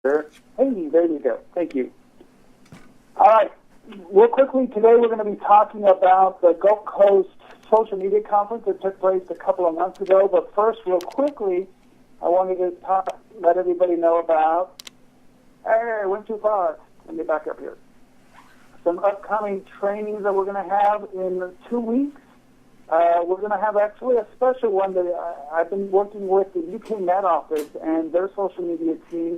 Hey, there you go. Thank you. All right. Real quickly, today we're going to be talking about the Gulf Coast Social Media Conference that took place a couple of months ago. But first, real quickly, I wanted to let everybody know about, hey, I went too far. Let me back up here. Some upcoming trainings that we're going to have in 2 weeks. We're going to have actually a special one that I've been working with the UK Met Office and their social media team,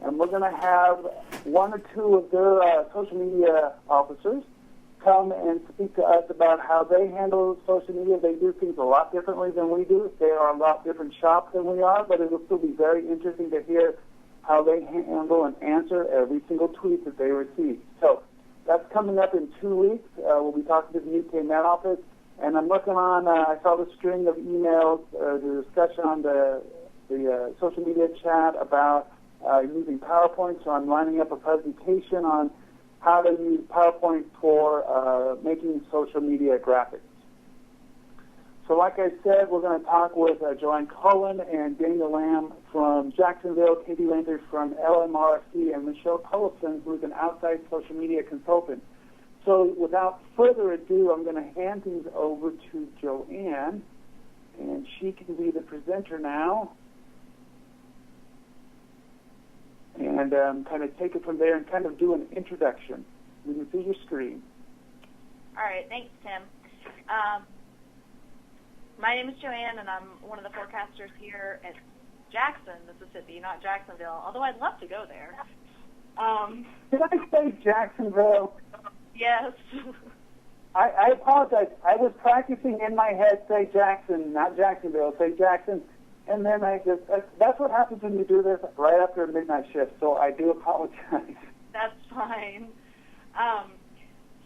and we're going to have one or two of their social media officers come and speak to us about how they handle social media. They do things a lot differently than we do. They are a lot different shop than we are, but it will still be very interesting to hear how they handle and answer every single tweet that they receive. So that's coming up in 2 weeks. We'll be talking to the UK Met Office. And I'm looking on, I saw the string of emails, the discussion on the social media chat about using PowerPoint, so I'm lining up a presentation on how to use PowerPoint for making social media graphics. So like I said, we're going to talk with Joanne Cullen and Daniel Lamb from Jacksonville, Katie Landry from LMRC, and Michelle Cullison, who's an outside social media consultant. So without further ado, I'm going to hand things over to Joanne, and she can be the presenter now, and kind of take it from there and kind of do an introduction. You can see your screen. All right, thanks, Tim. My name is Joanne, and I'm one of the forecasters here at Jackson, Mississippi, not Jacksonville, although I'd love to go there. Did I say Jacksonville? Yes. I apologize. I was practicing in my head, say Jackson, not Jacksonville, say Jackson. And then that's what happens when you do this right after a midnight shift. So I do apologize. That's fine.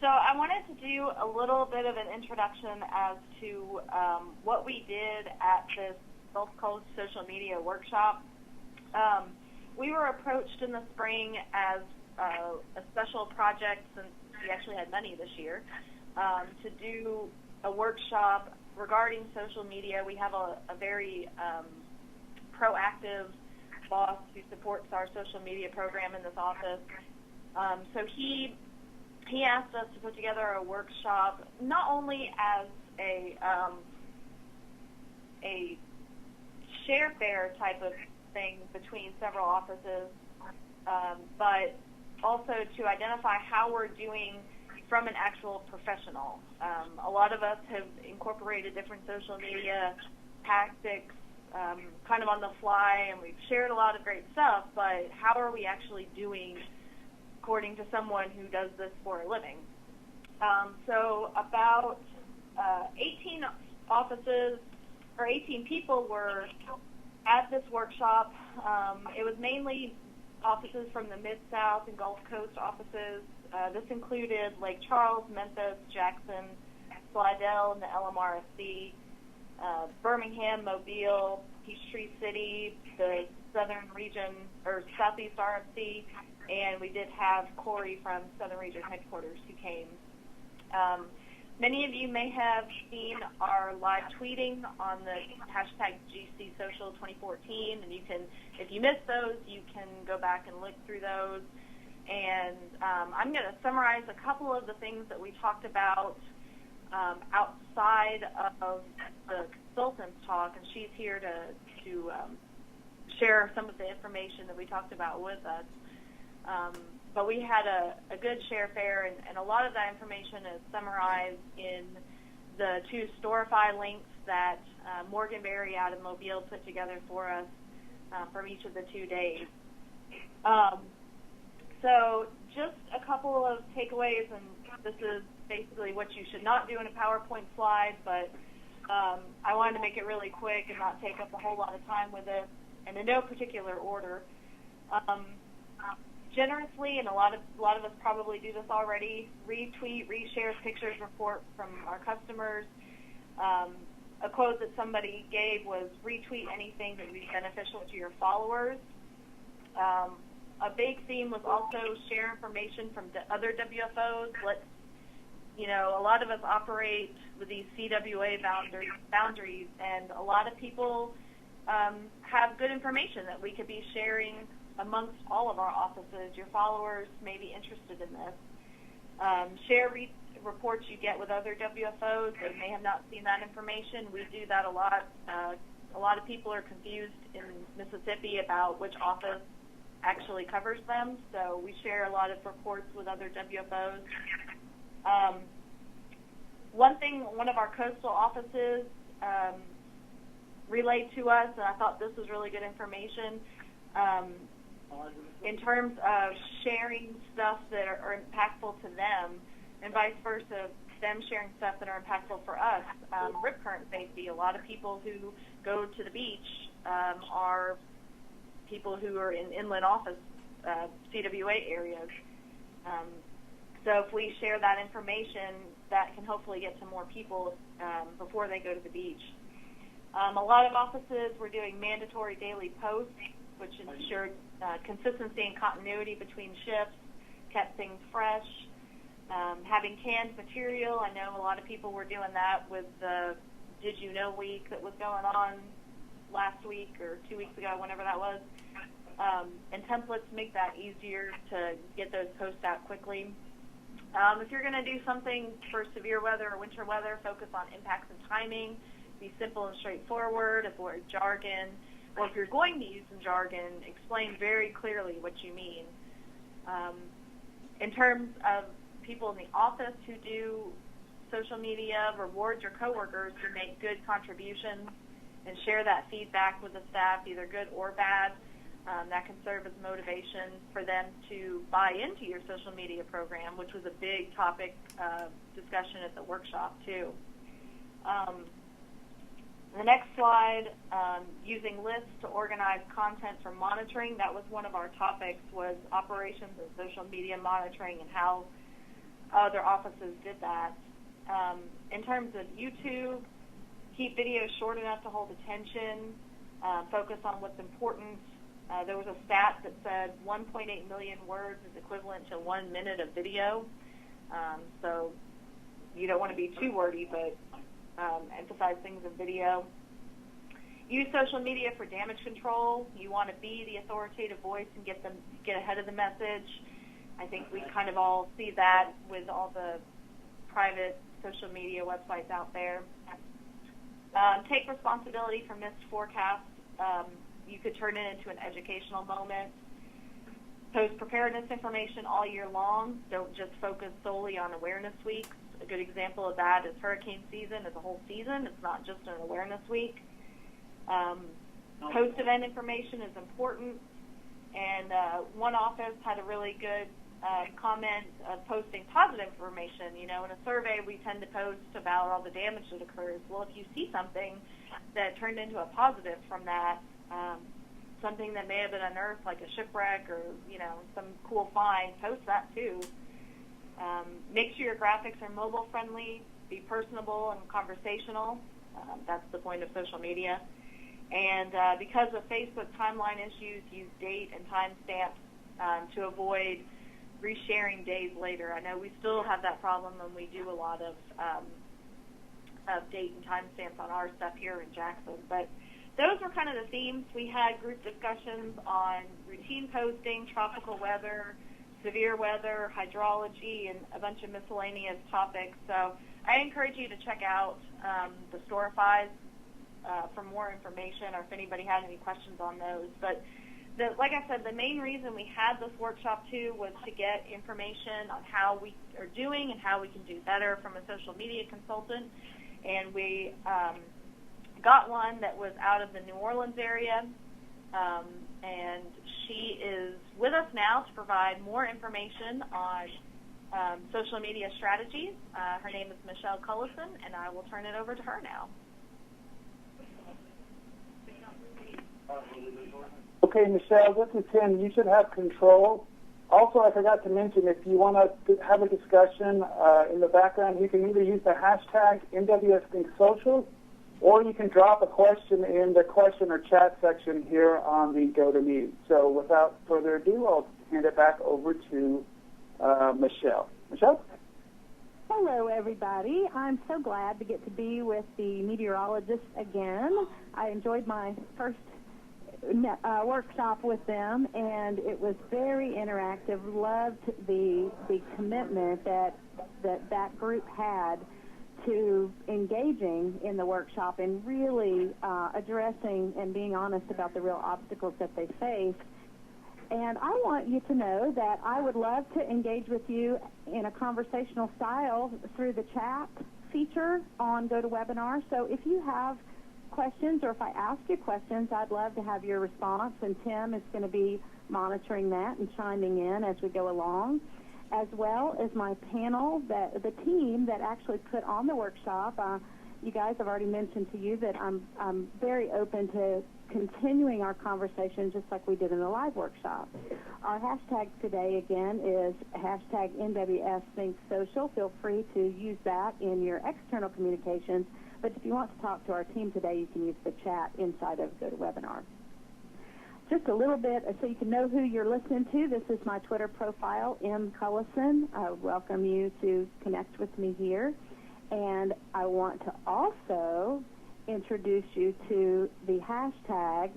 So I wanted to do a little bit of an introduction as to what we did at this Gulf Coast Social Media Workshop. We were approached in the spring as a special project, since we actually had money this year, to do a workshop regarding social media. We have a very proactive boss who supports our social media program in this office. So he asked us to put together a workshop, not only as a share fair type of thing between several offices, but also to identify how we're doing from an actual professional. A lot of us have incorporated different social media tactics kind of on the fly, and we've shared a lot of great stuff, but how are we actually doing according to someone who does this for a living? So about 18 offices, or 18 people were at this workshop. It was mainly offices from the Mid-South and Gulf Coast offices. This included Lake Charles, Memphis, Jackson, Slidell, and the LMRSC, Birmingham, Mobile, Peachtree City, the Southern Region, or Southeast RFC, and we did have Corey from Southern Region Headquarters who came. Many of you may have seen our live tweeting on the hashtag GCSocial2014, and you can, if you missed those, you can go back and look through those. And I'm going to summarize a couple of the things that we talked about outside of the consultant's talk, and she's here to share some of the information that we talked about with us. But we had a good share fair, and a lot of that information is summarized in the 2 Storify links that Morgan Berry out of Mobile put together for us from each of the 2 days. So just a couple of takeaways, and this is basically what you should not do in a PowerPoint slide, but I wanted to make it really quick and not take up a whole lot of time with it, and in no particular order. Generously, and a lot of us probably do this already, retweet, reshare pictures, report from our customers. A quote that somebody gave was, retweet anything that would be beneficial to your followers. A big theme was also share information from other WFOs. A lot of us operate with these CWA boundaries, and a lot of people have good information that we could be sharing amongst all of our offices. Your followers may be interested in this. Share reports you get with other WFOs. They may have not seen that information. We do that a lot. A lot of people are confused in Mississippi about which office actually covers them, so we share a lot of reports with other WFOs. One thing one of our coastal offices relayed to us, and I thought this was really good information, in terms of sharing stuff that are impactful to them, and vice versa, them sharing stuff that are impactful for us. Rip current safety, a lot of people who go to the beach are people who are in inland office CWA areas. So if we share that information, that can hopefully get to more people before they go to the beach. A lot of offices were doing mandatory daily posts, which ensured consistency and continuity between shifts, kept things fresh. Having canned material, I know a lot of people were doing that with the Did You Know Week that was going on last week or 2 weeks ago, whenever that was. And templates make that easier to get those posts out quickly. If you're going to do something for severe weather or winter weather, focus on impacts and timing. Be simple and straightforward, avoid jargon. Or if you're going to use some jargon, explain very clearly what you mean. In terms of people in the office who do social media, reward your coworkers who make good contributions and share that feedback with the staff, either good or bad. That can serve as motivation for them to buy into your social media program, which was a big topic of discussion at the workshop too. The next slide, using lists to organize content for monitoring. That was one of our topics, was operations and social media monitoring and how other offices did that. In terms of YouTube, keep videos short enough to hold attention, focus on what's important. There was a stat that said 1.8 million words is equivalent to 1 minute of video. So you don't want to be too wordy, but emphasize things in video. Use social media for damage control. You want to be the authoritative voice and get ahead of the message. I think we kind of all see that with all the private social media websites out there. Take responsibility for missed forecasts. You could turn it into an educational moment. Post preparedness information all year long. Don't just focus solely on awareness weeks. A good example of that is hurricane season. It's a whole season. It's not just an awareness week. Post-event information is important. And one office had a really good comment of posting positive information. You know, in a survey, we tend to post about all the damage that occurs. Well, if you see something that turned into a positive from that, something that may have been unearthed, like a shipwreck or, you know, some cool find, post that too. Make sure your graphics are mobile friendly, be personable and conversational. That's the point of social media. And because of Facebook timeline issues, use date and timestamps to avoid resharing days later. I know we still have that problem when we do a lot of date and timestamps on our stuff here in Jackson. But those were kind of the themes. We had group discussions on routine posting, tropical weather, severe weather, hydrology, and a bunch of miscellaneous topics. So I encourage you to check out the Storifys for more information, or if anybody had any questions on those. But like I said, the main reason we had this workshop too was to get information on how we are doing and how we can do better from a social media consultant. And we got one that was out of the New Orleans area, and she is with us now to provide more information on social media strategies. Her name is Michelle Cullison, and I will turn it over to her now. Okay, Michelle, this is Tim. You should have control. Also, I forgot to mention, if you want to have a discussion in the background, you can either use the hashtag NWSThinkSocial, or you can drop a question in the question or chat section here on the GoToMeeting. So without further ado, I'll hand it back over to Michelle. Michelle? Hello, everybody. I'm so glad to get to be with the meteorologists again. I enjoyed my first workshop with them, and it was very interactive. Loved the commitment that group had to engaging in the workshop and really addressing and being honest about the real obstacles that they face. And I want you to know that I would love to engage with you in a conversational style through the chat feature on GoToWebinar. So if you have questions, or if I ask you questions, I'd love to have your response, and Tim is going to be monitoring that and chiming in as we go along, as well as my panel, the team that actually put on the workshop. You guys, I've already mentioned to you that I'm very open to continuing our conversation just like we did in the live workshop. Our hashtag today, again, is hashtag NWSThinkSocial. Feel free to use that in your external communications. But if you want to talk to our team today, you can use the chat inside of GoToWebinar. Just a little bit so you can know who you're listening to. This is my Twitter profile, M. Cullison. I welcome you to connect with me here. And I want to also introduce you to the hashtag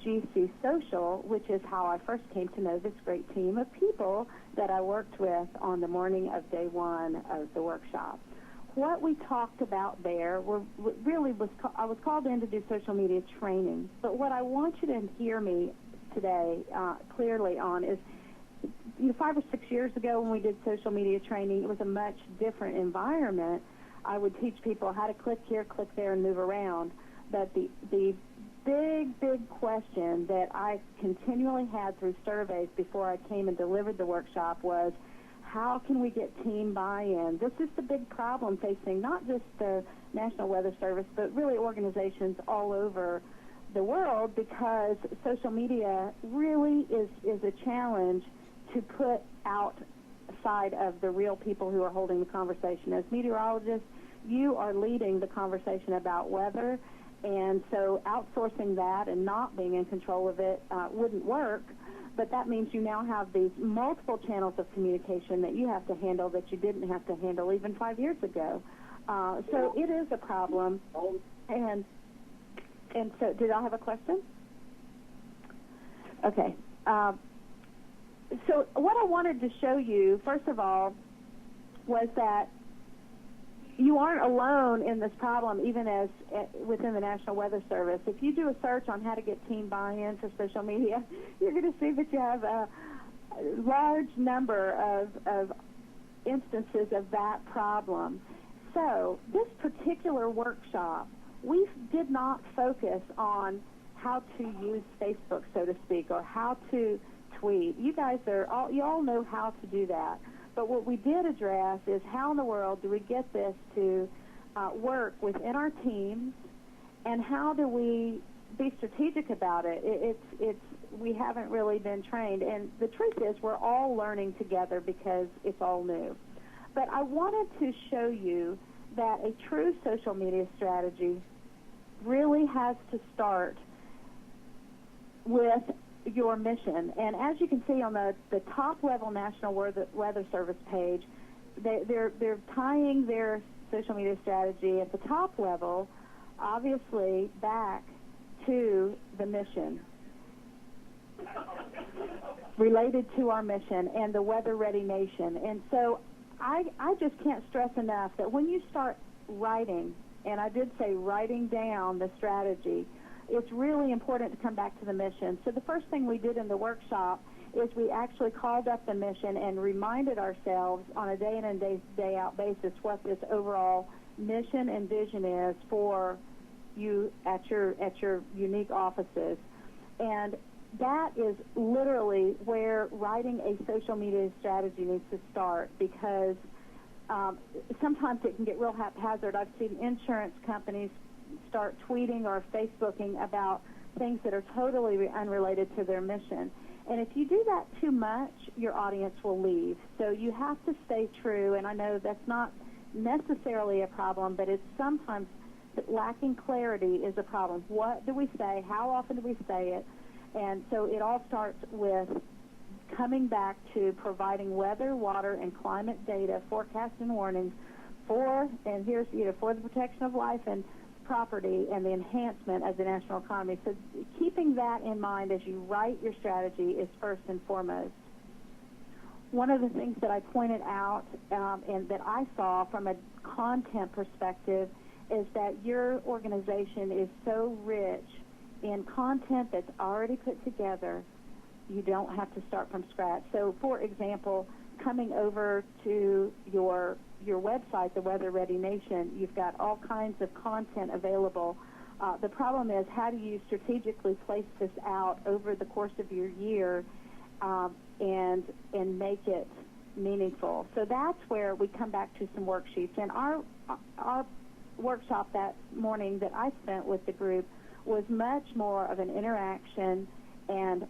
GC Social, which is how I first came to know this great team of people that I worked with on the morning of day one of the workshop. What we talked about there I was called in to do social media training, but what I want you to hear me today clearly on is, 5 or 6 years ago when we did social media training, it was a much different environment. I would teach people how to click here, click there, and move around. But the big question that I continually had through surveys before I came and delivered the workshop was, how can we get team buy-in? This is the big problem facing not just the National Weather Service, but really organizations all over the world, because social media really is a challenge to put outside of the real people who are holding the conversation. As meteorologists, you are leading the conversation about weather, and so outsourcing that and not being in control of it wouldn't work. But that means you now have these multiple channels of communication that you have to handle that you didn't have to handle even 5 years ago. So it is a problem. And so, did I have a question? Okay. So what I wanted to show you, first of all, was that you aren't alone in this problem, even as within the National Weather Service. If you do a search on how to get team buy-in for social media, you're going to see that you have a large number of instances of that problem. So this particular workshop, we did not focus on how to use Facebook, so to speak, or how to tweet. You guys you all know how to do that. But what we did address is, how in the world do we get this to work within our teams, and how do we be strategic about it? We haven't really been trained, and the truth is we're all learning together because it's all new. But I wanted to show you that a true social media strategy really has to start with your mission. And as you can see on the top level National Weather Service page, they're tying their social media strategy at the top level, obviously, back to the mission, related to our mission and the Weather Ready Nation. And so I just can't stress enough that when you start writing, and I did say writing down the strategy, it's really important to come back to the mission. So the first thing we did in the workshop is we actually called up the mission and reminded ourselves on a day in and day out basis what this overall mission and vision is for you at your unique offices. And that is literally where writing a social media strategy needs to start, because sometimes it can get real haphazard. I've seen insurance companies start tweeting or Facebooking about things that are totally unrelated to their mission. And if you do that too much, your audience will leave. So you have to stay true, and I know that's not necessarily a problem, but it's sometimes lacking clarity is a problem. What do we say? How often do we say it? And so it all starts with coming back to providing weather, water, and climate data, forecasts and warnings for the protection of life and property and the enhancement of the national economy. So keeping that in mind as you write your strategy is first and foremost. One of the things that I pointed out and that I saw from a content perspective is that your organization is so rich in content that's already put together, you don't have to start from scratch. So, for example, coming over to your website, the Weather Ready Nation, you've got all kinds of content available. The problem is, how do you strategically place this out over the course of your year and make it meaningful? So that's where we come back to some worksheets. And our workshop that morning that I spent with the group was much more of an interaction and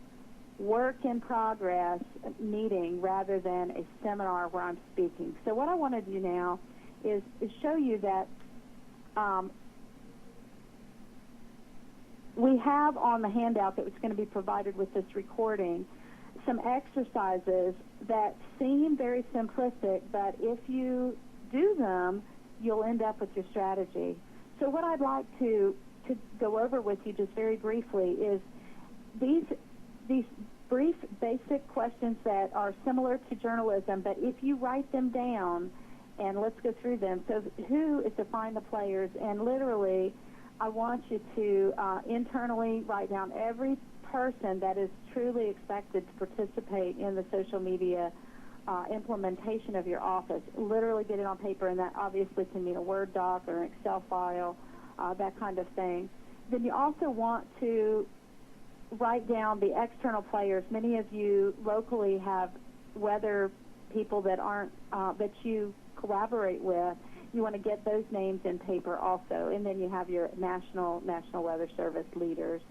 work in progress meeting rather than a seminar where I'm speaking. So what I want to do now is show you that we have on the handout that was going to be provided with this recording some exercises that seem very simplistic, but if you do them, you'll end up with your strategy. So what I'd like to go over with you just very briefly is these brief, basic questions that are similar to journalism, but if you write them down, and let's go through them. So who is to find the players? And literally, I want you to internally write down every person that is truly expected to participate in the social media implementation of your office. Literally get it on paper, and that obviously can mean a Word doc or an Excel file, that kind of thing. Then you also want to write down the external players. Many of you locally have weather people that aren't that you collaborate with. You want to get those names in paper also, and then you have your National Weather Service leaders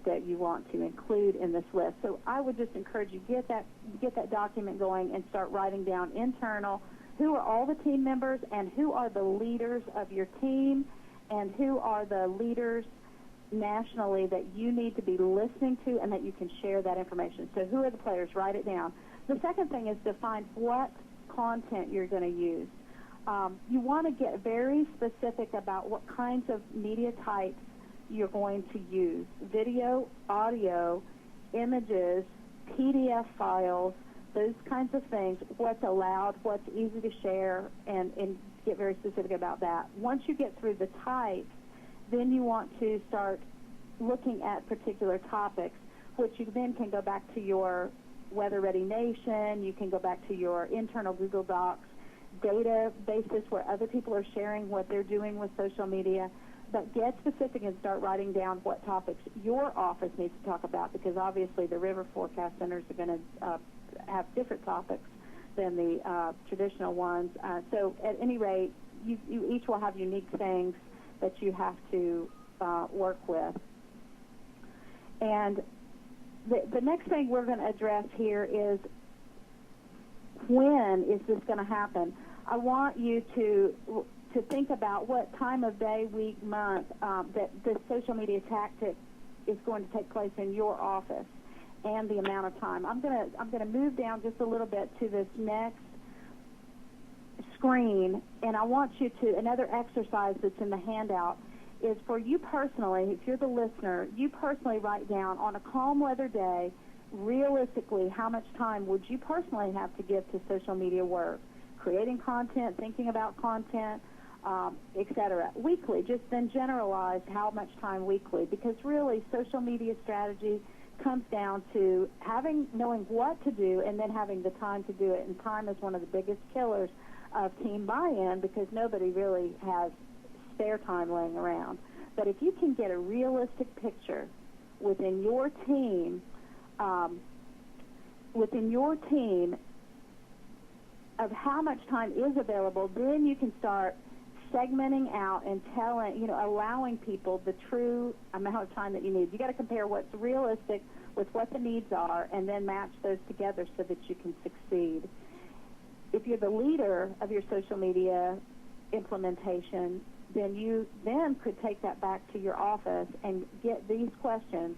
that you want to include in this list. So I would just encourage you get that document going and start writing down internal. Who are all the team members, and who are the leaders of your team, and who are the leaders nationally that you need to be listening to and that you can share that information. So who are the players? Write it down. The second thing is define what content you're going to use. You want to get very specific about what kinds of media types you're going to use. Video, audio, images, PDF files, those kinds of things, what's allowed, what's easy to share, and get very specific about that. Once you get through the types, then you want to start looking at particular topics, which you then can go back to your Weather Ready Nation, you can go back to your internal Google Docs databases where other people are sharing what they're doing with social media. But get specific and start writing down what topics your office needs to talk about, because obviously the river forecast centers are going to have different topics than the traditional ones. So at any rate, you each will have unique things that you have to work with. And the next thing we're going to address here is, when is this going to happen? I want you to think about what time of day, week, month that this social media tactic is going to take place in your office, and the amount of time. I'm going to move down just a little bit to this next screen, and I want you to, another exercise that's in the handout is for you personally, if you're the listener, you personally write down on a calm weather day, realistically, how much time would you personally have to give to social media work, creating content, thinking about content, etc. Weekly, just then generalize how much time weekly, because really social media strategy comes down to knowing what to do and then having the time to do it. And time is one of the biggest killers of team buy-in, because nobody really has spare time laying around. But if you can get a realistic picture within your team of how much time is available, then you can start segmenting out and allowing people the true amount of time that you need. You got to compare what's realistic with what the needs are, and then match those together so that you can succeed. If you're the leader of your social media implementation, then you then could take that back to your office and get these questions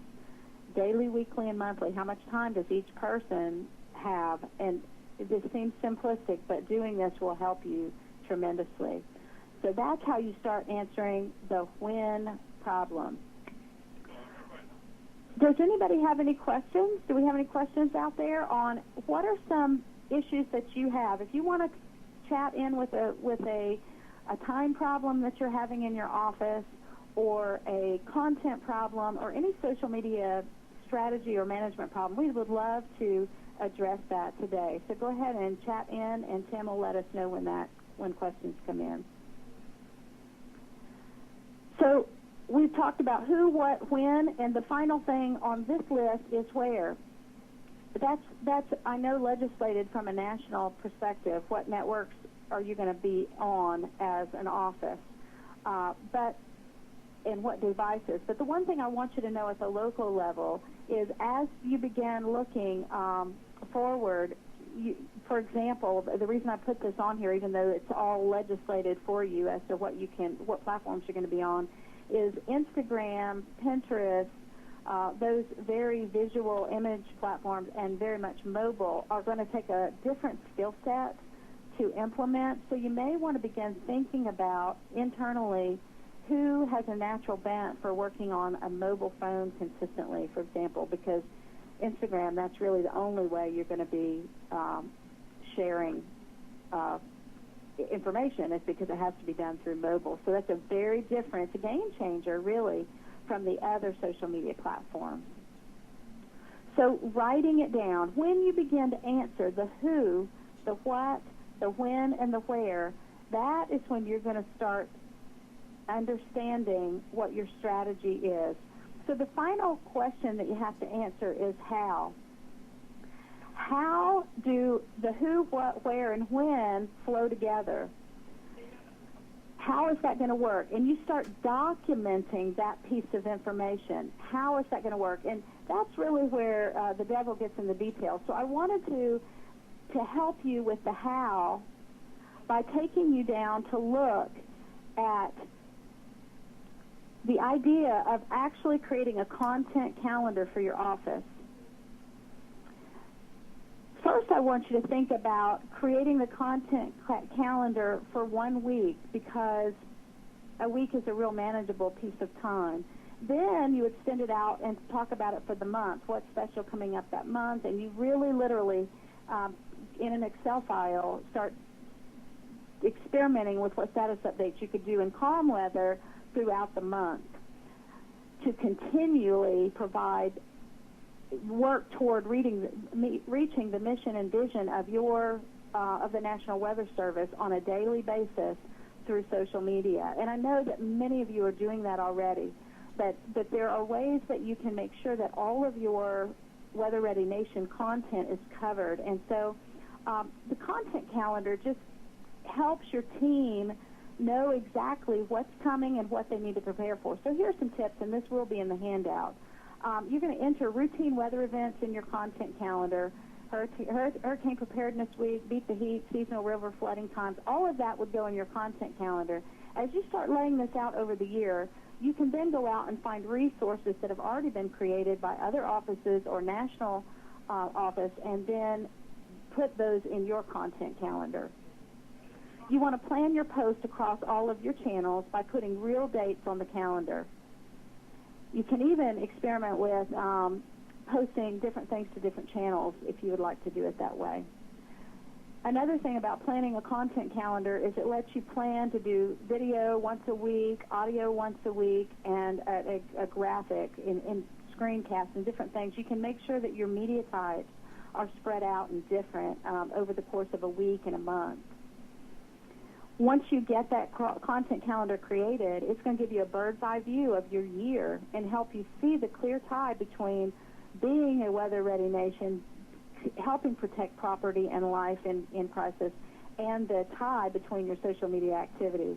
daily, weekly, and monthly. How much time does each person have? And this seems simplistic, but doing this will help you tremendously. So that's how you start answering the when problem. Does anybody have any questions? Do we have any questions out there on what are some issues that you have? If you want to chat in with a time problem that you're having in your office, or a content problem, or any social media strategy or management problem, we would love to address that today. So go ahead and chat in, and Tim will let us know when questions come in. So we've talked about who, what, when, and the final thing on this list is where. That's I know, legislated from a national perspective. What networks are you going to be on as an office? And what devices. But the one thing I want you to know at the local level is, as you begin looking forward, for example, the reason I put this on here, even though it's all legislated for you as to what platforms you're going to be on, is Instagram, Pinterest, those very visual image platforms, and very much mobile, are going to take a different skill set to implement. So you may want to begin thinking about internally who has a natural bent for working on a mobile phone consistently, for example, because Instagram, that's really the only way you're going to be sharing information, is because it has to be done through mobile. So that's a very different, it's a game changer, really, from the other social media platforms. So writing it down, when you begin to answer the who, the what, the when, and the where, that is when you're going to start understanding what your strategy is. So the final question that you have to answer is how. How do the who, what, where, and when flow together? How is that going to work? And you start documenting that piece of information. How is that going to work? And that's really where the devil gets in the details. So I wanted to help you with the how by taking you down to look at the idea of actually creating a content calendar for your office. First, I want you to think about creating the content calendar for 1 week, because a week is a real manageable piece of time. Then you extend it out and talk about it for the month, what's special coming up that month, and you really literally, in an Excel file, start experimenting with what status updates you could do in calm weather throughout the month to continually work toward reaching the mission and vision of the National Weather Service on a daily basis through social media. And I know that many of you are doing that already, but there are ways that you can make sure that all of your Weather Ready Nation content is covered. And so the content calendar just helps your team know exactly what's coming and what they need to prepare for. So here's some tips, and this will be in the handout. You're going to enter routine weather events in your content calendar, Hurricane Preparedness Week, Beat the Heat, seasonal river flooding times. All of that would go in your content calendar. As you start laying this out over the year, you can then go out and find resources that have already been created by other offices or national office, and then put those in your content calendar. You want to plan your post across all of your channels by putting real dates on the calendar. You can even experiment with posting different things to different channels if you would like to do it that way. Another thing about planning a content calendar is it lets you plan to do video once a week, audio once a week, and a graphic in screencasts and different things. You can make sure that your media types are spread out and different over the course of a week and a month. Once you get that content calendar created, it's going to give you a bird's eye view of your year and help you see the clear tie between being a weather-ready nation, helping protect property and life in crisis, and the tie between your social media activities.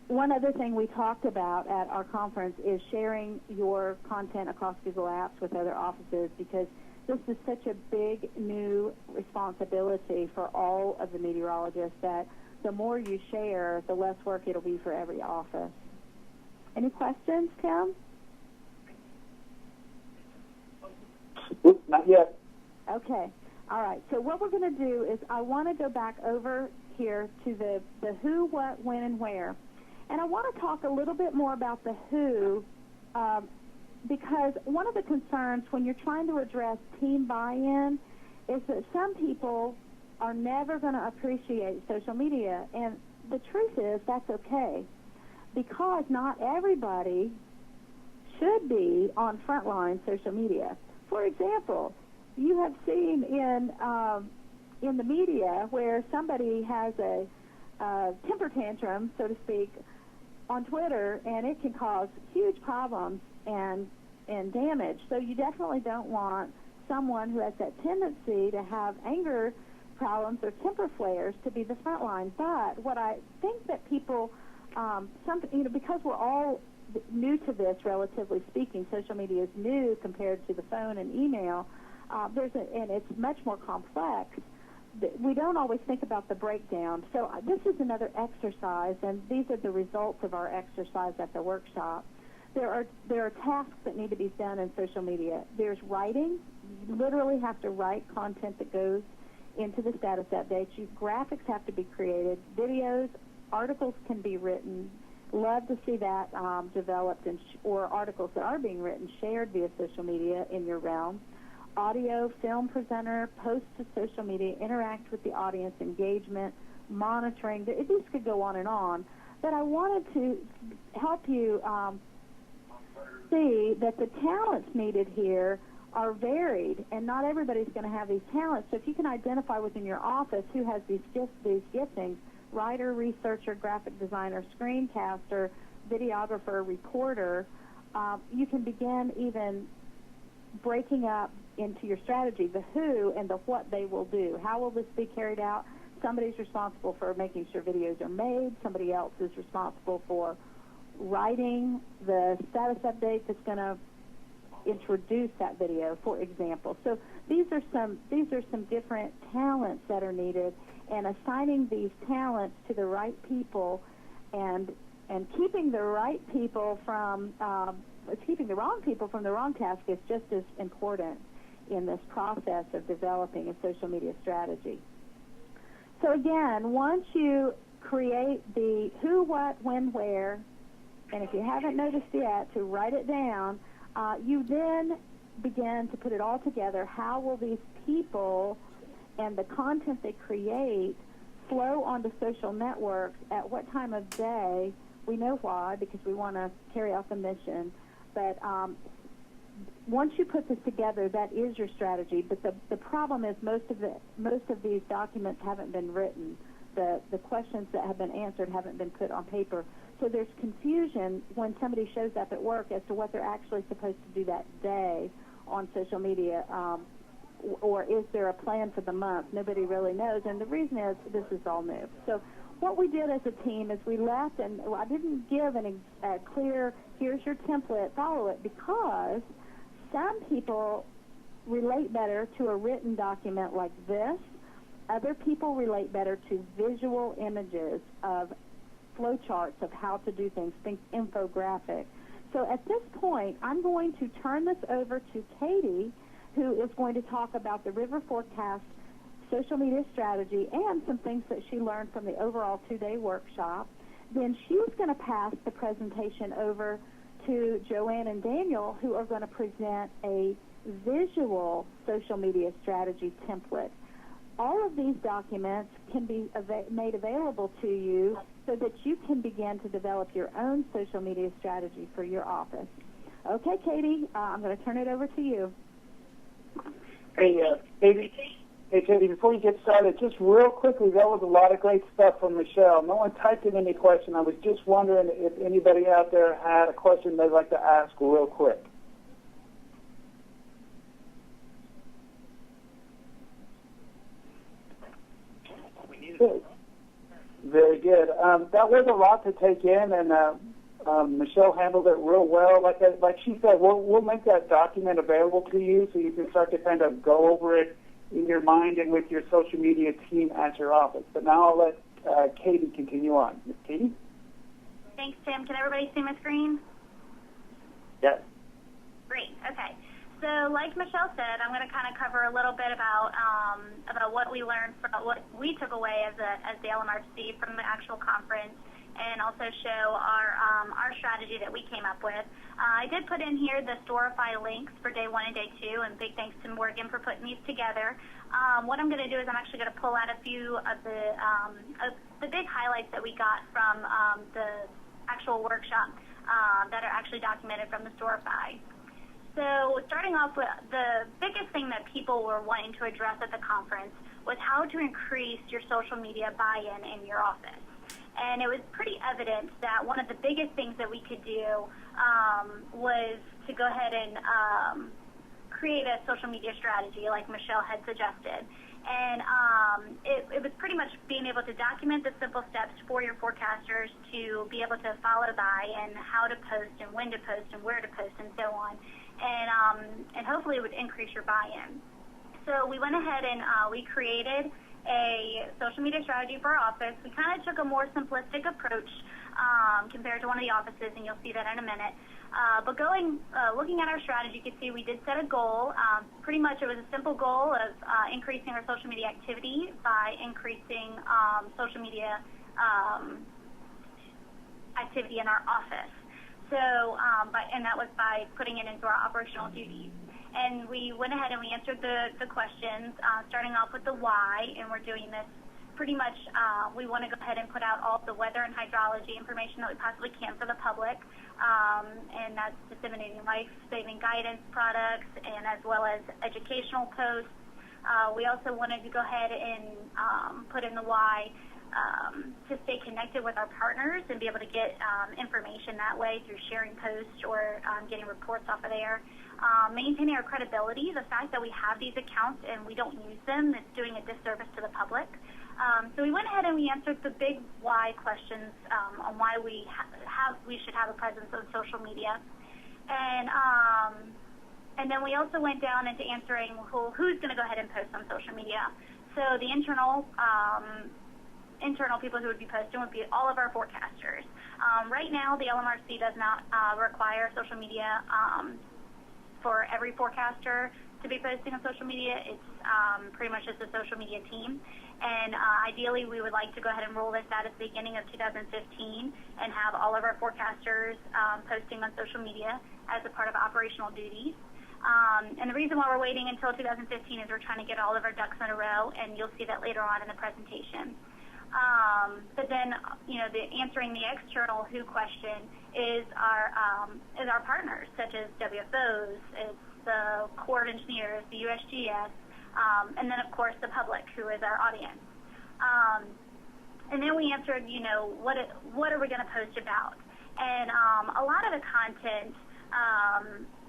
One other thing we talked about at our conference is sharing your content across Google Apps with other offices, because this is such a big new responsibility for all of the meteorologists that the more you share, the less work it'll be for every office. Any questions, Tim? Not yet. Okay. All right. So what we're going to do is I want to go back over here to the who, what, when, and where. And I want to talk a little bit more about the who, because one of the concerns when you're trying to address team buy-in is that some people are never going to appreciate social media. And the truth is that's okay, because not everybody should be on frontline social media. For example, you have seen in the media where somebody has a temper tantrum, so to speak, on Twitter, and it can cause huge problems and damage. So you definitely don't want someone who has that tendency to have anger problems or temper flares to be the front line. But what I think that people, because we're all new to this, relatively speaking, social media is new compared to the phone and email, and it's much more complex. We don't always think about the breakdown. So this is another exercise, and these are the results of our exercise at the workshop. There are tasks that need to be done in social media. There's writing. You literally have to write content that goes into the status updates. Graphics have to be created. Videos, articles can be written. Love to see that developed, or articles that are being written, shared via social media in your realm. Audio, film presenter, post to social media, interact with the audience, engagement, monitoring. This could go on and on. But I wanted to help you see that the talents needed here are varied, and not everybody's going to have these talents. So if you can identify within your office who has these giftings, writer, researcher, graphic designer, screencaster, videographer, reporter, you can begin even breaking up into your strategy the who and the what they will do. How will this be carried out? Somebody's responsible for making sure videos are made. Somebody else is responsible for writing the status update that's going to introduce that video, for example. So these are some different talents that are needed, and assigning these talents to the right people and keeping the right people from keeping the wrong people from the wrong task is just as important in this process of developing a social media strategy. So again, once you create the who, what, when, where, and if you haven't noticed yet, to write it down, you then begin to put it all together. How will these people and the content they create flow onto social networks? At what time of day? We know why, because we want to carry out the mission. But once you put this together, that is your strategy. But the problem is most of these documents haven't been written. The questions that have been answered haven't been put on paper. So there's confusion when somebody shows up at work as to what they're actually supposed to do that day on social media, or is there a plan for the month? Nobody really knows, and the reason is this is all new. So what we did as a team is we left, and I didn't give a clear, here's your template, follow it, because some people relate better to a written document like this. Other people relate better to visual images of flowcharts of how to do things, think infographic. So at this point, I'm going to turn this over to Katie, who is going to talk about the River Forecast social media strategy and some things that she learned from the overall 2-day workshop. Then she's going to pass the presentation over to Joanne and Daniel, who are going to present a visual social media strategy template. All of these documents can be made available to you so that you can begin to develop your own social media strategy for your office. Okay, Katie, I'm going to turn it over to you. Hey, Katie, before you get started, just real quickly, that was a lot of great stuff from Michelle. No one typed in any question. I was just wondering if anybody out there had a question they'd like to ask real quick. Good. Very good. That was a lot to take in, and Michelle handled it real well. Like she said, we'll make that document available to you so you can start to kind of go over it in your mind and with your social media team at your office. But now I'll let Katie continue on. Ms. Katie? Thanks, Tim. Can everybody see my screen? Yes. Great. Okay. So, like Michelle said, I'm going to kind of cover a little bit about what we learned, what we took away as the LMRC from the actual conference, and also show our strategy that we came up with. I did put in here the Storify links for day 1 and day 2, and big thanks to Morgan for putting these together. What I'm going to do is I'm actually going to pull out a few of the big highlights that we got from the actual workshop that are actually documented from the Storify. So starting off with the biggest thing that people were wanting to address at the conference was how to increase your social media buy-in in your office. And it was pretty evident that one of the biggest things that we could do was to go ahead and create a social media strategy like Michelle had suggested. And it was pretty much being able to document the simple steps for your forecasters to be able to follow by and how to post and when to post and where to post and so on. And hopefully it would increase your buy-in. So we went ahead and we created a social media strategy for our office. We kind of took a more simplistic approach compared to one of the offices, and you'll see that in a minute. But looking at our strategy, you can see we did set a goal. Pretty much it was a simple goal of increasing our social media activity by increasing social media activity in our office. So, and that was by putting it into our operational duties. And we went ahead and we answered the questions, starting off with the why, and we're doing this pretty much, we want to go ahead and put out all the weather and hydrology information that we possibly can for the public, and that's disseminating life-saving guidance products and as well as educational posts. We also wanted to go ahead and put in the why, to stay connected with our partners and be able to get information that way through sharing posts or getting reports off of there. Maintaining our credibility, the fact that we have these accounts and we don't use them, it's doing a disservice to the public. So we went ahead and we answered the big why questions on why we should have a presence on social media. And then we also went down into answering who's going to go ahead and post on social media. So the internal people who would be posting would be all of our forecasters. Right now, the LMRC does not require social media for every forecaster to be posting on social media. It's pretty much just a social media team. And ideally, we would like to go ahead and roll this out at the beginning of 2015 and have all of our forecasters posting on social media as a part of operational duties. And the reason why we're waiting until 2015 is we're trying to get all of our ducks in a row, and you'll see that later on in the presentation. But then, the answering the external who question is our partners, such as WFOs, it's the Corps of Engineers, the USGS, and then of course the public, who is our audience. And then we answered, what are we going to post about? And a lot of the content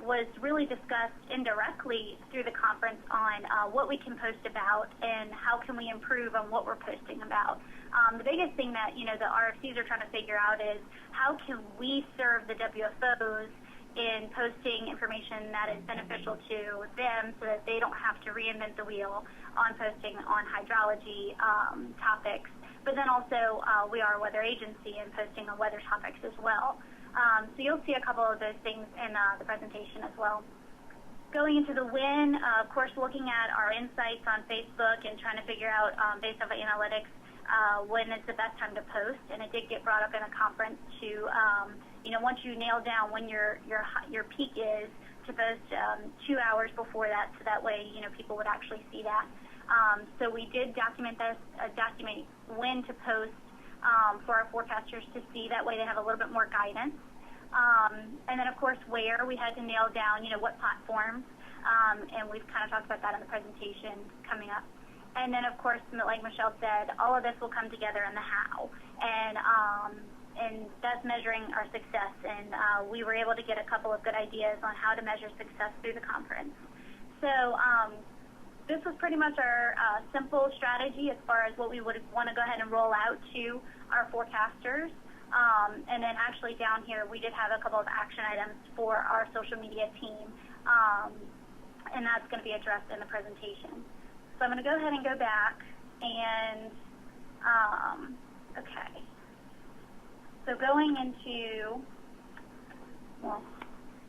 was really discussed indirectly through the conference on what we can post about and how can we improve on what we're posting about. The biggest thing that the RFCs are trying to figure out is how can we serve the WFOs in posting information that is beneficial to them so that they don't have to reinvent the wheel on posting on hydrology topics. But then also we are a weather agency and posting on weather topics as well. So you'll see a couple of those things in the presentation as well. Going into the win, of course, looking at our insights on Facebook and trying to figure out, based off of analytics, when is the best time to post. And it did get brought up in a conference to, once you nail down when your peak is, to post 2 hours before that, so that way, people would actually see that. So we did document this, document when to post for our forecasters to see. That way they have a little bit more guidance. And then, of course, where we had to nail down, what platforms, and we've kind of talked about that in the presentation coming up. And then, of course, like Michelle said, all of this will come together in the how, and that's measuring our success. And we were able to get a couple of good ideas on how to measure success through the conference. So this was pretty much our simple strategy as far as what we would want to go ahead and roll out to our forecasters. And then actually down here, we did have a couple of action items for our social media team, and that's going to be addressed in the presentation. So I'm going to go ahead and go back and, okay. So going into, well,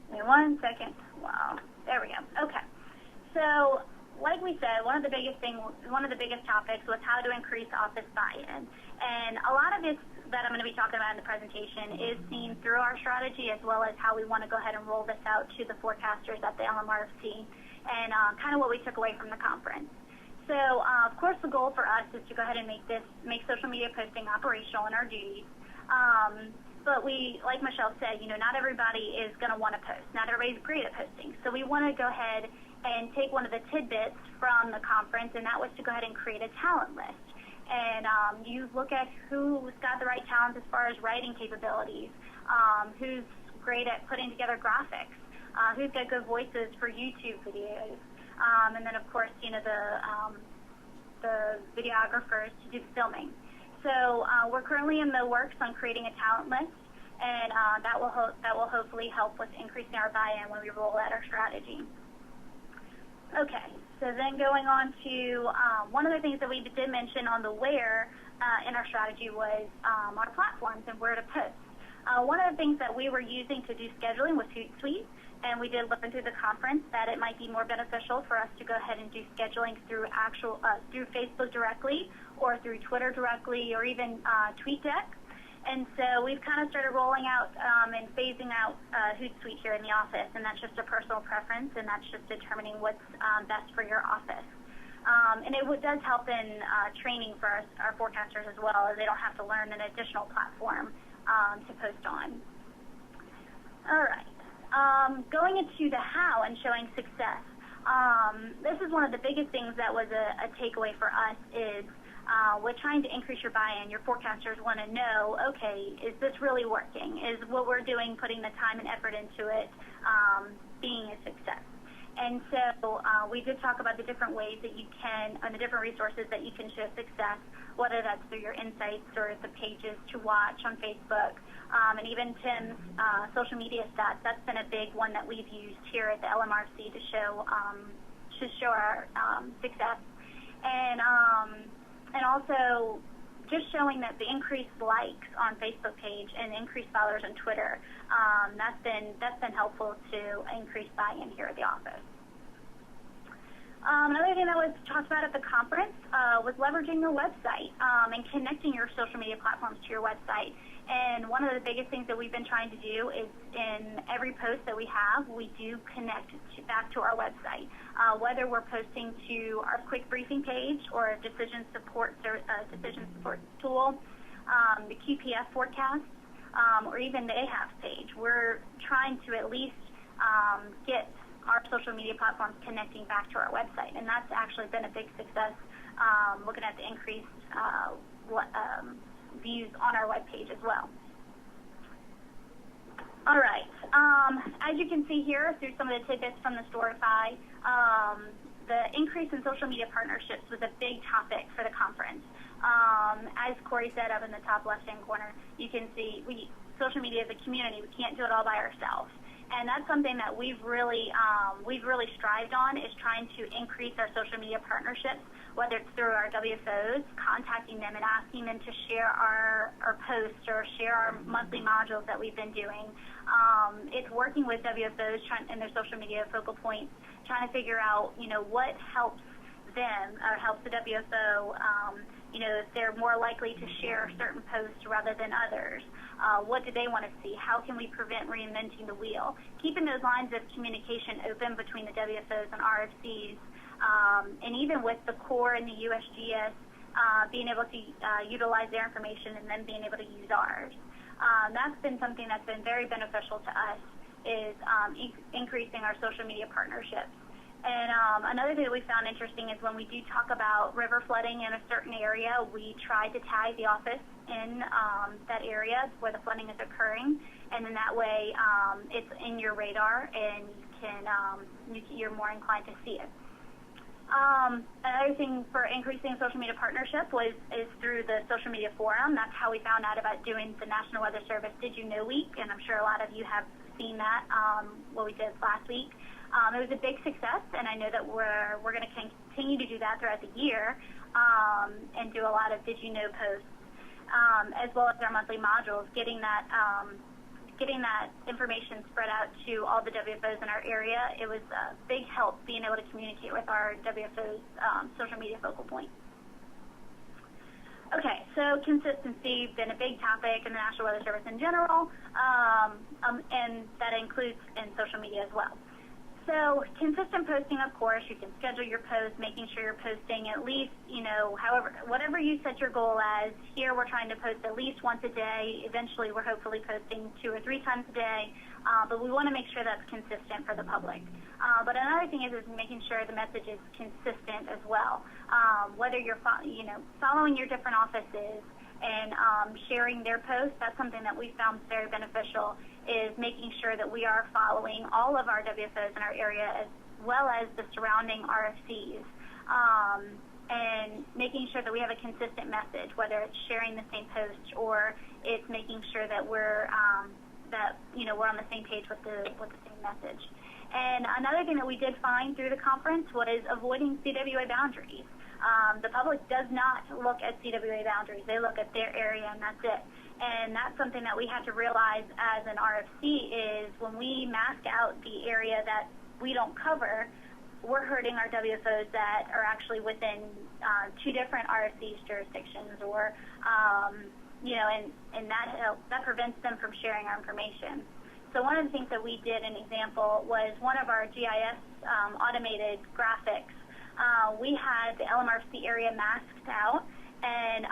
give me 1 second. Wow. There we go. Okay. So, like we said, one of the biggest topics was how to increase office buy-in. And a lot of it that I'm going to be talking about in the presentation is seen through our strategy, as well as how we want to go ahead and roll this out to the forecasters at the LMRFC, and kind of what we took away from the conference. So, of course, the goal for us is to go ahead and make social media posting operational in our duties. But we, like Michelle said, not everybody is going to want to post. Not everybody's great at posting. So we want to go ahead and take one of the tidbits from the conference, and that was to go ahead and create a talent list. And you look at who's got the right talents as far as writing capabilities, who's great at putting together graphics, who's got good voices for YouTube videos, and then, of course, the videographers to do the filming. So we're currently in the works on creating a talent list, and that will hopefully help with increasing our buy-in when we roll out our strategy. Okay, so then going on to one of the things that we did mention on the where in our strategy was our platforms and where to post. One of the things that we were using to do scheduling was Hootsuite, and we did learn through the conference that it might be more beneficial for us to go ahead and do scheduling through through Facebook directly, or through Twitter directly, or even TweetDeck. And so we've kind of started rolling out and phasing out Hootsuite here in the office, and that's just a personal preference, and that's just determining what's best for your office. And it does help in training for our forecasters as well, as they don't have to learn an additional platform to post on. All right. Going into the how and showing success. This is one of the biggest things that was a takeaway for us is with trying to increase your buy-in, your forecasters want to know, okay, is this really working? Is what we're doing, putting the time and effort into it, being a success? And so we did talk about the different ways that you can, and the different resources that you can show success, whether that's through your insights or the pages to watch on Facebook, and even Tim's social media stats. That's been a big one that we've used here at the LMRC to show our success. And also just showing that the increased likes on Facebook page and increased followers on Twitter, that's been helpful to increase buy-in here at the office. Another thing that was talked about at the conference was leveraging your website and connecting your social media platforms to your website. And one of the biggest things that we've been trying to do is in every post that we have, we do connect back to our website. Whether we're posting to our quick briefing page or a decision support tool, the QPF forecast, or even the AHAPS page. We're trying to at least get our social media platforms connecting back to our website, and that's actually been a big success, looking at the increased views on our webpage as well. All right. As you can see here through some of the tidbits from the Storify, the increase in social media partnerships was a big topic for the conference. As Corey said up in the top left-hand corner, you can see social media is a community. We can't do it all by ourselves. And that's something that we've really strived on, is trying to increase our social media partnerships, whether it's through our WFOs, contacting them and asking them to share our posts or share our monthly modules that we've been doing. It's working with WFOs and their social media focal points, trying to figure out, what helps them or helps the WFO, if they're more likely to share certain posts rather than others. What do they want to see? How can we prevent reinventing the wheel? Keeping those lines of communication open between the WFOs and RFCs, and even with the core and the USGS, being able to utilize their information and then being able to use ours. That's been something that's been very beneficial to us, is increasing our social media partnerships. And another thing that we found interesting is when we do talk about river flooding in a certain area, we try to tag the office in that area where the flooding is occurring, and then that way it's in your radar and you're more inclined to see it. Another thing for increasing social media partnership is through the social media forum. That's how we found out about doing the National Weather Service Did You Know Week, and I'm sure a lot of you have seen that, what we did last week. It was a big success, and I know that we're going to continue to do that throughout the year, and do a lot of Did You Know posts, as well as our monthly modules, getting that getting that information spread out to all the WFOs in our area, it was a big help being able to communicate with our WFOs social media focal point. Okay, so consistency, been a big topic in the National Weather Service in general, and that includes in social media as well. So consistent posting, of course, you can schedule your posts, making sure you're posting at least, whatever you set your goal as. Here we're trying to post at least once a day. Eventually we're hopefully posting 2 or 3 times a day, but we want to make sure that's consistent for the public. But another thing is making sure the message is consistent as well. Whether you're following your different offices and sharing their posts, that's something that we found very beneficial, is making sure that we are following all of our WFOs in our area as well as the surrounding RFCs, and making sure that we have a consistent message, whether it's sharing the same post or it's making sure that we're we're on the same page with the same message. And another thing that we did find through the conference was avoiding CWA boundaries. The public does not look at CWA boundaries. They look at their area and that's it. And that's something that we have to realize as an RFC is when we mask out the area that we don't cover, we're hurting our WFOs that are actually within 2 different RFC's jurisdictions, or, and that prevents them from sharing our information. So one of the things that we did, an example, was one of our GIS automated graphics. We had the LMRC area masked out, and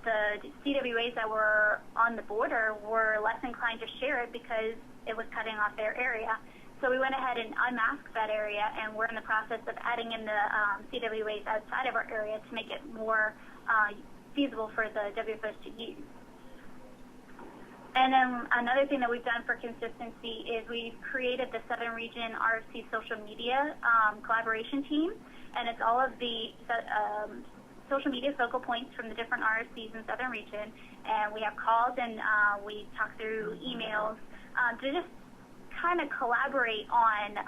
the CWAs that were on the border were less inclined to share it because it was cutting off their area. So we went ahead and unmasked that area, and we're in the process of adding in the CWAs outside of our area to make it more feasible for the WFOs to use. And then another thing that we've done for consistency is we've created the Southern Region RFC social media collaboration team, and it's all of the social media focal points from the different RFCs in Southern Region, and we have calls and we talk through emails to just kind of collaborate on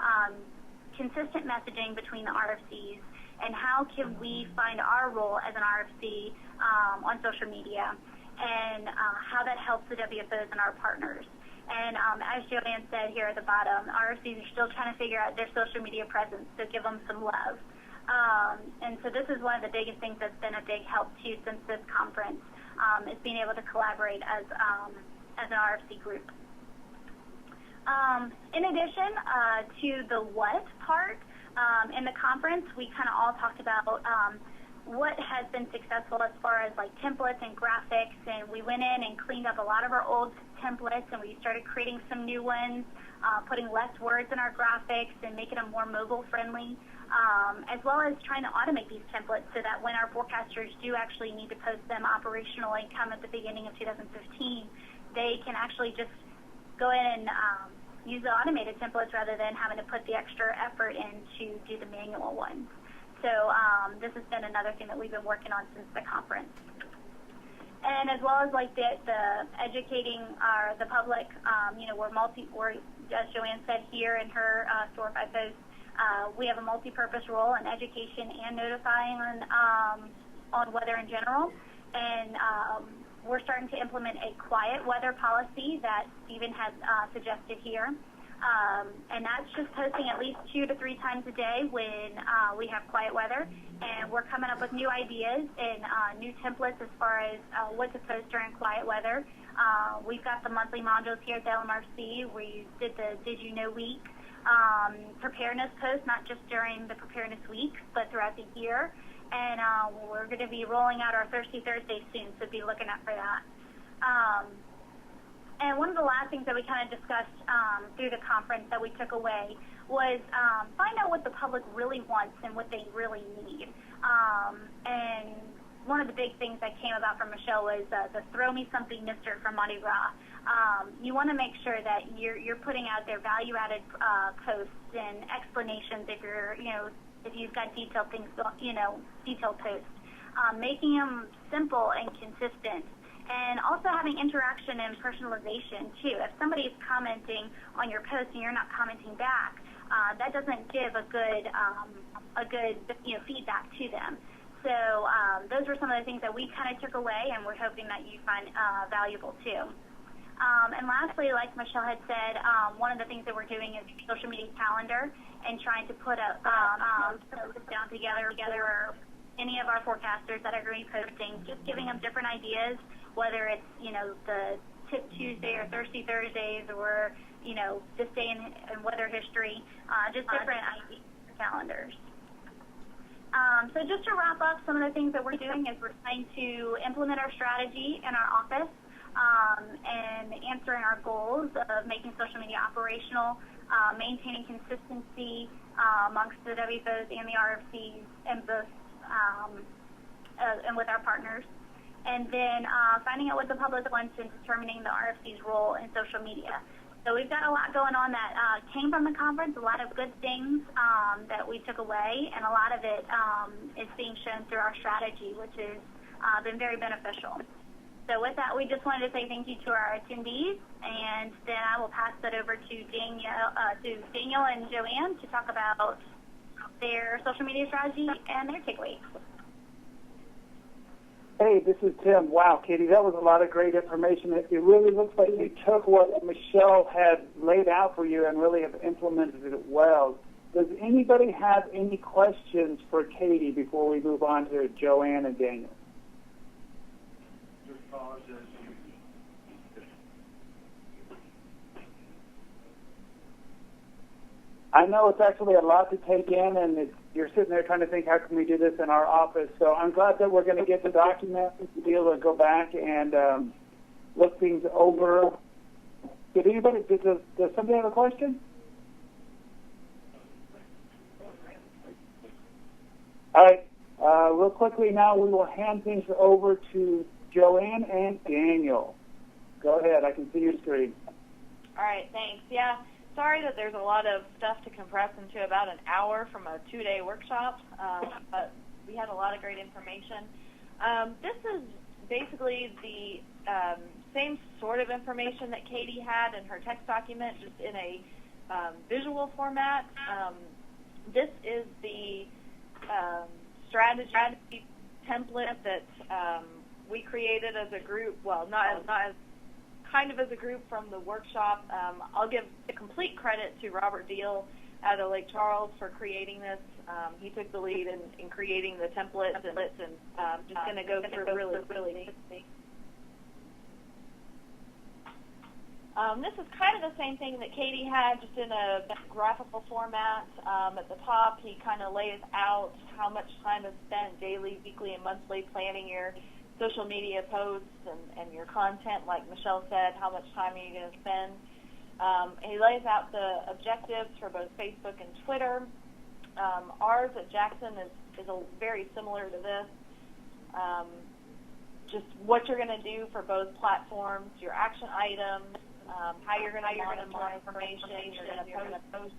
consistent messaging between the RFCs and how can we find our role as an RFC on social media, and how that helps the WFOs and our partners. And as Joanne said here at the bottom, RFCs are still trying to figure out their social media presence, so give them some love. And so this is one of the biggest things that's been a big help too since this conference, is being able to collaborate as an RFC group. In addition to the what part, in the conference, we kind of all talked about what has been successful as far as like templates and graphics, and we went in and cleaned up a lot of our old templates, and we started creating some new ones, putting less words in our graphics and making them more mobile friendly, as well as trying to automate these templates so that when our forecasters do actually need to post them operationally come at the beginning of 2015, they can actually just go in and use the automated templates rather than having to put the extra effort in to do the manual ones. So this has been another thing that we've been working on since the conference. And as well as like the educating the public, we're, as Joanne said here in her Store 5 post, we have a multi-purpose role in education and notifying on weather in general. And we're starting to implement a quiet weather policy that Stephen has suggested here. And that's just posting at least 2 to 3 times a day when we have quiet weather. And we're coming up with new ideas and new templates as far as what to post during quiet weather. We've got the monthly modules here at the LMRC. We did the Did You Know Week preparedness post, not just during the preparedness week, but throughout the year. And we're going to be rolling out our Thirsty Thursday soon, so be looking out for that. And one of the last things that we kind of discussed through the conference that we took away was find out what the public really wants and what they really need. And one of the big things that came about from Michelle was the Throw Me Something Mister from Mardi Gras. You want to make sure that you're putting out their value-added posts and explanations if you've got detailed things, detailed posts. Making them simple and consistent. And also having interaction and personalization too. If somebody is commenting on your post and you're not commenting back, that doesn't give a good feedback to them. So those were some of the things that we kind of took away, and we're hoping that you find valuable too. And lastly, like Michelle had said, one of the things that we're doing is social media calendar and trying to put a post down together for any of our forecasters that are going to be posting, just giving them different ideas, whether it's, the Tip Tuesday or Thirsty Thursdays or, this day in weather history, just different calendars. So just to wrap up, some of the things that we're doing is we're trying to implement our strategy in our office and answering our goals of making social media operational, maintaining consistency amongst the WFOs and the RFCs and both and with our partners. And then finding out what the public wants and determining the RFC's role in social media. So we've got a lot going on that came from the conference, a lot of good things that we took away, and a lot of it is being shown through our strategy, which has been very beneficial. So with that, we just wanted to say thank you to our attendees, and then I will pass that over to Daniel and Joanne to talk about their social media strategy and their takeaways. Hey, this is Tim. Wow, Katie, that was a lot of great information. It really looks like you took what Michelle had laid out for you and really have implemented it well. Does anybody have any questions for Katie before we move on to Joanne and Daniel? I know it's actually a lot to take in, and you're sitting there trying to think, how can we do this in our office? So I'm glad that we're going to get the document to be able to go back and look things over. Does somebody have a question? All right. Real quickly now, we will hand things over to Joanne and Daniel. Go ahead. I can see your screen. All right. Thanks. Yeah. Sorry that there's a lot of stuff to compress into about an hour from a 2-day workshop, but we had a lot of great information. This is basically the same sort of information that Katie had in her text document, just in a visual format. This is the strategy template that we created as a group. Well, not as kind of as a group from the workshop. I'll give complete credit to Robert Deal out of Lake Charles for creating this. He took the lead in creating the templates, and just going to go through really quickly. This is kind of the same thing that Katie had, just in a graphical format. At the top, he kind of lays out how much time is spent daily, weekly, and monthly planning your social media posts and your content. Like Michelle said, how much time are you going to spend? He lays out the objectives for both Facebook and Twitter. Ours at Jackson is very similar to this. Just what you're going to do for both platforms, your action items, how you're going to monitor information, you're going to post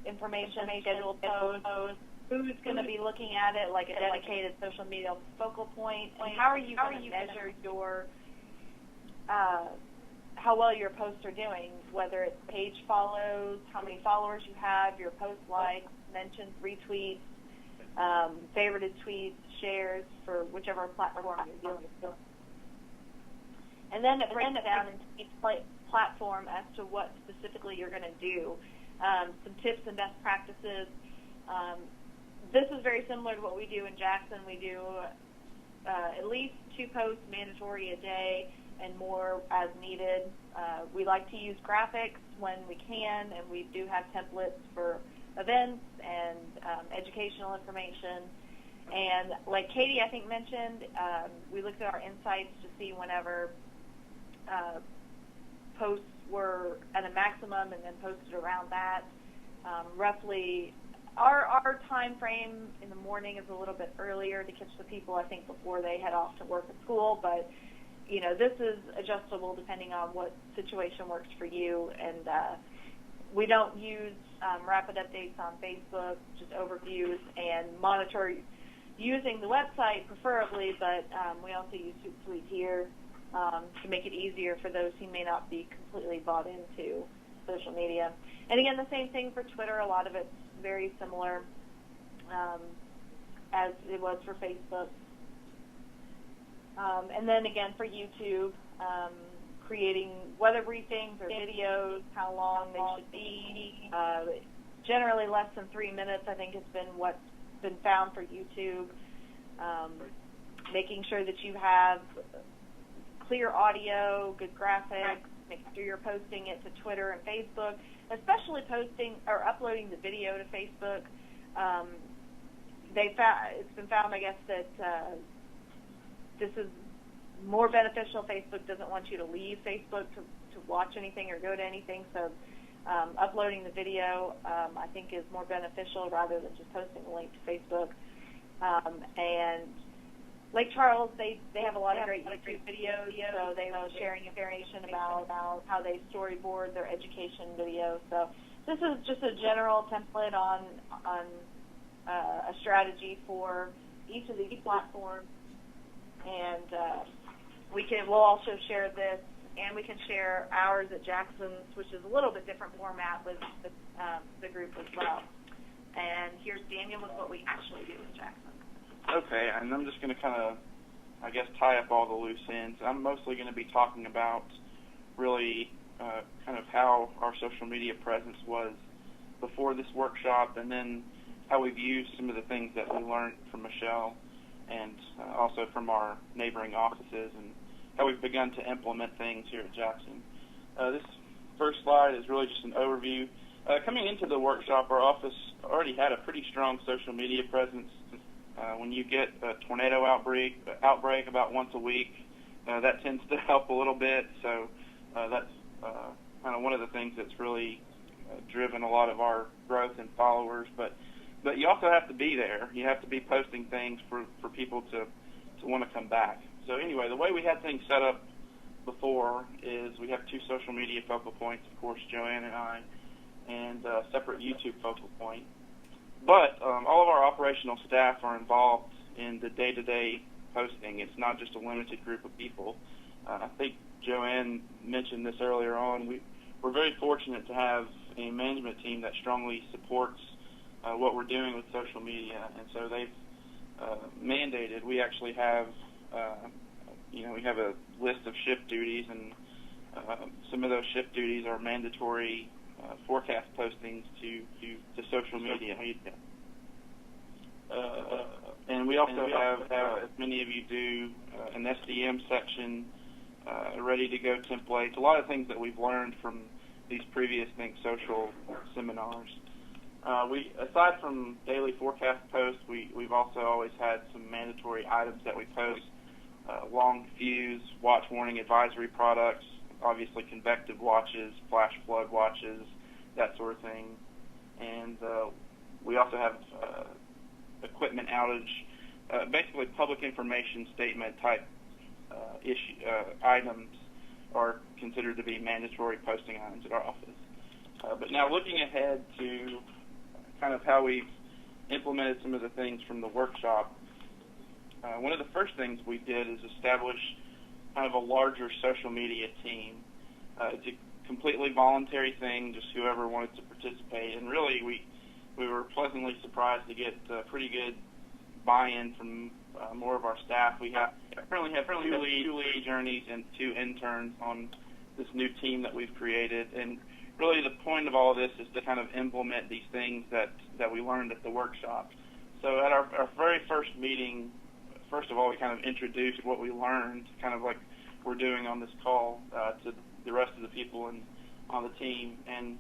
information, scheduled posts, who's going to be looking at it, like a dedicated social media focal point, and how are you going to measure your how well your posts are doing, whether it's page follows, how many followers you have, your post likes, mentions, retweets, favorited tweets, shares for whichever platform you're dealing with. And then it breaks down into each platform as to what specifically you're going to do. Some tips and best practices. This is very similar to what we do in Jackson. We do at least 2 posts mandatory a day and more as needed. We like to use graphics when we can, and we do have templates for events and educational information. And like Katie, I think, mentioned, we looked at our insights to see whenever posts were at a maximum and then posted around that. Roughly, our time frame in the morning is a little bit earlier to catch the people, I think, before they head off to work at school. But, this is adjustable depending on what situation works for you. And we don't use rapid updates on Facebook, just overviews, and monitor using the website preferably, but we also use Hootsuite here to make it easier for those who may not be completely bought into social media. And again, the same thing for Twitter. A lot of it's very similar as it was for Facebook. And then again for YouTube, creating weather briefings or videos, how long they should be. Generally less than 3 minutes, I think, has been what's been found for YouTube. Making sure that you have clear audio, good graphics, making sure you're posting it to Twitter and Facebook, especially posting or uploading the video to Facebook. It's been found, I guess, that this is more beneficial. Facebook doesn't want you to leave Facebook to watch anything or go to anything, so uploading the video, I think, is more beneficial rather than just posting a link to Facebook. And Lake Charles, they have a lot of great YouTube videos, so they were sharing information about how they storyboard their education videos. So this is just a general template on a strategy for each of these platforms, and we'll also share this, and we can share ours at Jackson's, which is a little bit different format with the group as well. And here's Daniel with what we actually do with Jackson. Okay, and I'm just going to kind of, I guess, tie up all the loose ends. I'm mostly going to be talking about really kind of how our social media presence was before this workshop, and then how we've used some of the things that we learned from Michelle and also from our neighboring offices, and how we've begun to implement things here at Jackson. This first slide is really just an overview. Coming into the workshop, our office already had a pretty strong social media presence. When you get a tornado outbreak about once a week, that tends to help a little bit. So that's kind of one of the things that's really driven a lot of our growth and followers. But you also have to be there. You have to be posting things for people to want to come back. So anyway, the way we had things set up before is we have 2 social media focal points, of course, Joanne and I, and a separate YouTube focal point. But all of our operational staff are involved in the day-to-day posting. It's not just a limited group of people. I think Joanne mentioned this earlier on. We're very fortunate to have a management team that strongly supports what we're doing with social media, and so they've mandated. We actually have, we have a list of shift duties, and some of those shift duties are mandatory forecast postings to social media. And we also have, as many of you do, an SDM section, ready-to-go templates, a lot of things that we've learned from these previous Think Social seminars. Aside from daily forecast posts, we've also always had some mandatory items that we post, long fuse, watch warning advisory products, obviously convective watches, flash flood watches, that sort of thing. And we also have equipment outage, basically public information statement type items are considered to be mandatory posting items at our office. But now looking ahead to kind of how we've implemented some of the things from the workshop, one of the first things we did is establish kind of a larger social media team. It's a completely voluntary thing, just whoever wanted to participate. And really, we were pleasantly surprised to get pretty good buy-in from more of our staff. We currently have 2 lead journeys and 2 interns on this new team that we've created. And really, the point of all of this is to kind of implement these things that we learned at the workshop. So at our very first meeting, first of all, we kind of introduced what we learned, kind of like we're doing on this call, to the rest of the people on the team. And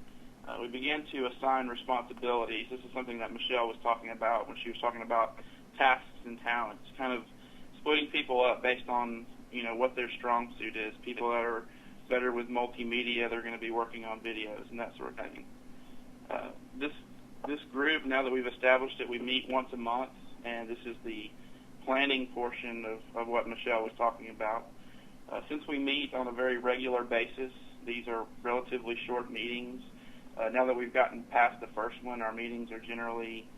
we began to assign responsibilities. This is something that Michelle was talking about when she was talking about tasks and talents, kind of splitting people up based on, what their strong suit is. People that are better with multimedia, they're going to be working on videos and that sort of thing. This group, now that we've established it, we meet once a month, and this is the planning portion of what Michelle was talking about. Since we meet on a very regular basis, these are relatively short meetings. Now that we've gotten past the first one, our meetings are generally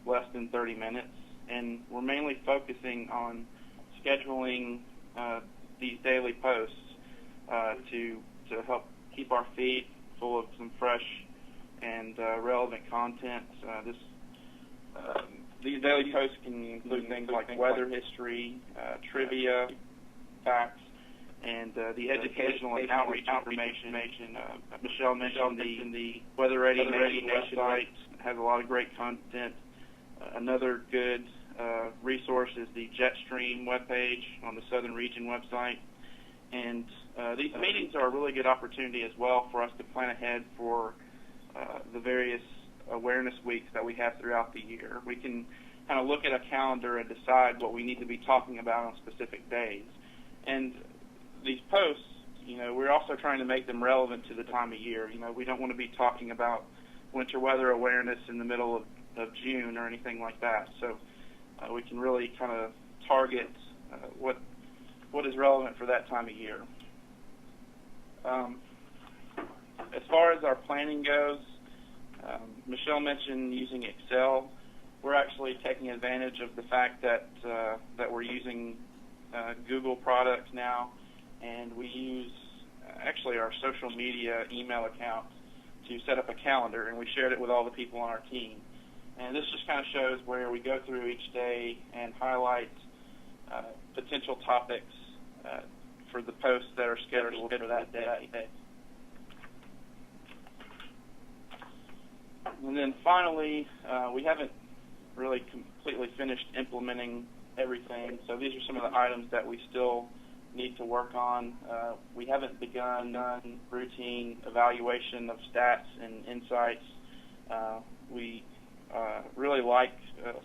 less than 30 minutes, and we're mainly focusing on scheduling these daily posts to help keep our feed full of some fresh and relevant content. These daily posts can include things like weather history, trivia, facts, and the educational and outreach information. Michelle mentioned the Weather Ready Nation website has a lot of great content. Another good resource is the Jetstream webpage on the Southern Region website. And these meetings are a really good opportunity as well for us to plan ahead for the various awareness weeks that we have throughout the year. We can kind of look at a calendar and decide what we need to be talking about on specific days. And these posts, we're also trying to make them relevant to the time of year. We don't want to be talking about winter weather awareness in the middle of June or anything like that. So we can really kind of target what is relevant for that time of year. As far as our planning goes, Michelle mentioned using Excel. We're actually taking advantage of the fact that we're using Google products now, and we use actually our social media email account to set up a calendar, and we shared it with all the people on our team. And this just kind of shows where we go through each day and highlight potential topics for the posts that are scheduled for that day. And then finally, we haven't really completely finished implementing everything, so these are some of the items that we still need to work on. We haven't begun routine evaluation of stats and insights. We really like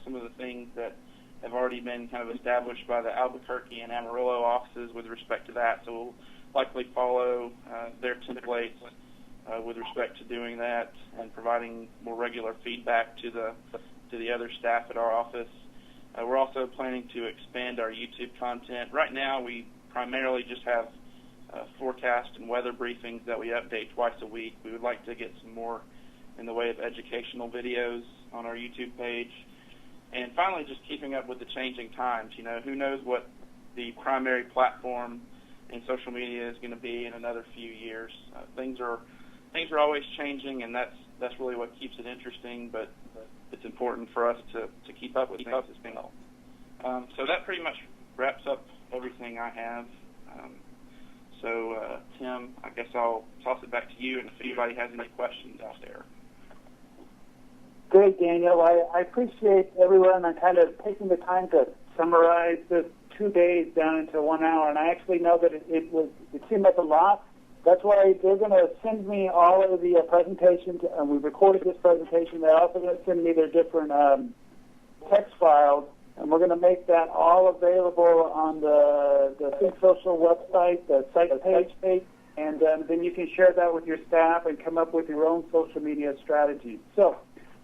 some of the things that have already been kind of established by the Albuquerque and Amarillo offices with respect to that, so we'll likely follow their templates with respect to doing that and providing more regular feedback to the other staff at our office. We're also planning to expand our YouTube content. Right now, we primarily just have forecast and weather briefings that we update twice a week. We would like to get some more in the way of educational videos on our YouTube page. And finally, just keeping up with the changing times. Who knows what the primary platform in social media is going to be in another few years. Things are always changing, and that's really what keeps it interesting, but it's important for us to keep up with things as well. So that pretty much wraps up everything I have. So Tim, I guess I'll toss it back to you, and if anybody has any questions out there. Great, Daniel. I appreciate everyone kind of taking the time to summarize the 2 days down into 1 hour, and I actually know that it seemed like a lot. That's why they're going to send me all of the presentations, and we recorded this presentation. They're also going to send me their different text files, and we're going to make that all available on the Think Social website, the site page, and then you can share that with your staff and come up with your own social media strategy. So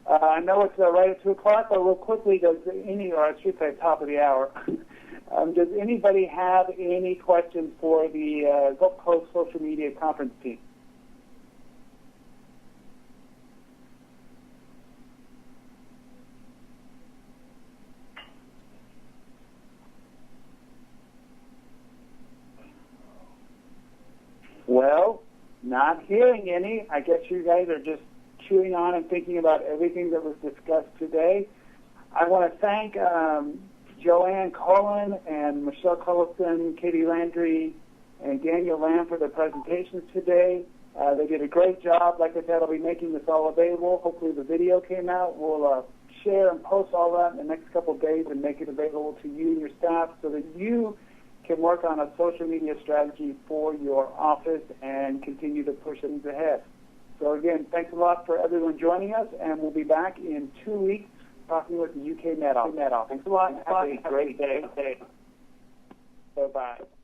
I know it's right at 2 o'clock, but real quickly, top of the hour. Does anybody have any questions for the Gulf Coast Social Media Conference team? Well, not hearing any. I guess you guys are just chewing on and thinking about everything that was discussed today. I want to thank Joanne Cullen and Michelle Cullison, Katie Landry, and Daniel Lamb for their presentations today. They did a great job. Like I said, I'll be making this all available. Hopefully the video came out. We'll share and post all that in the next couple of days and make it available to you and your staff so that you can work on a social media strategy for your office and continue to push things ahead. So again, thanks a lot for everyone joining us, and we'll be back in 2 weeks talking with the UK Met Office. Thanks a lot. Have a great day. Bye-bye.